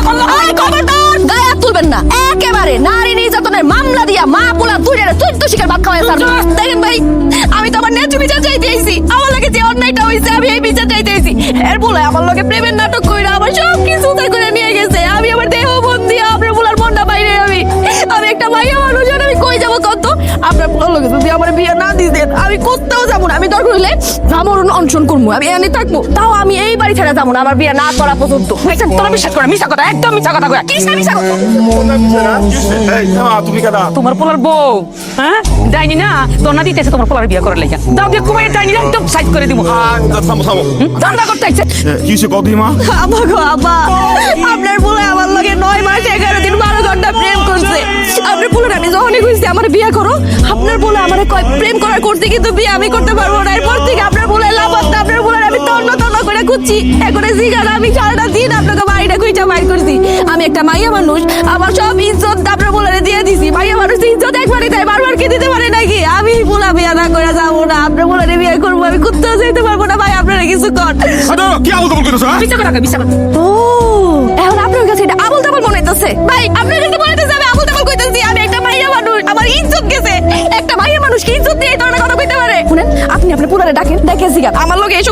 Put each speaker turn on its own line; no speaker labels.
খবরদার গায়ে হাত তুলবেন না একেবারে। নারী নির্যাতনের মামলা দিয়া মা পোলা দুইটারে চৈত্য শিকার ভাত খাওয়াই স্যার। দেখেন ভাই, আমি তো আমার ন্যায্য বিচার চাইতে আইছি। আমার লাগে যে অন্যায়টা হইছে আমি এই বিচার চাইতে আইছি। এর বলে আমার লগে প্রেমের নাটক কইরা আমার সব কিছু উদ্ধার করে নিয়ে গেছে। আমি আমার দেহ বন্দি, আপনার পোলার মনটা বাইরে। আমি একটা মাইয়া মানুষ, আর আমি কই যাবো কত? আপনার পোলার লগে যদি আমার বিয়ে না দিতেন আমি কোথাও যাবো না। আমি দরকার হইলে জামরণ অনশন করবো, আমি এনে থাকবো, তাও আমি এই বাড়ি ছেড়ে যাবো না আমার বিয়ে না করা পর্যন্ত। তোরা বিশ্বাস করে মিশা কথা, একদম মিশা কথা কয়া। কিসে মিশা কথা?
তুমি কেডা?
তোমার পোলার বউ, হ্যাঁ যাইনি না তোর না দিতেছে তোমার পোলার বিয়ে করার লেগে। দাও দিয়ে কুমাইয়ে যাইনি না, একদম সাইড করে দিব।
থামো থামো,
ধান্দা করতে আইছে।
কি হয়েছে কদি মা?
আব্বা গো আব্বা, আপনার পোলা আমার লগে 9 মাস 11 দিন 12 ঘন্টা প্রেম করছে। আপনার পোলার আমি যখনই কইছি আমার বিয়ে করো, আপনার পোলা আমারে কয় প্রেম করার করতে, কিন্তু বিয়ে আমি করতে পারবো না। এরপর থেকে আপনার পোলা লাপাত্তা, আপনার পোলার আমি তন্ন তন্ন করে খুঁজছি। এখন জিগান আমি সারাটা দিন আপনাকে বাড়িটা খুঁজা বাইর করছি। আমি একটা মাইয়া মানুষ, আমার সব ইজ্জত আপনার পোলারে দিয়ে দিছি। মাইয়া মানুষ ইজ্জত একবারই দেয়, বারবার কি দিতে পারে নাকি? আমি পোলা বিয়ে না করে যাবো না, আপনার পোলারে বিয়ে করবো। আমি কোথাও যেতে পারবো না ভাই, আপনারা কিছু কর।
কি আবল তাবল কইতাছ?
মিশা কথা কয়, মিশা কথা।
ও এখন আপনার কাছে এটা আবল তাবল মনে হইতেছে? ভাই আপনার কাছে মনে হইতেছে আমি আবল তাবল কইতেছি? আমি একটা মাইয়া মানুষ, আমার ইজ্জত গেছে। একটা মাইয়া মানুষ কি ইজ্জত দিয়ে এই ধরনের কথা কইতে পারে? শুনেন, আপনি আপনার পুরারে ডাকেন, ডেকে জিগান আমার লগে এসব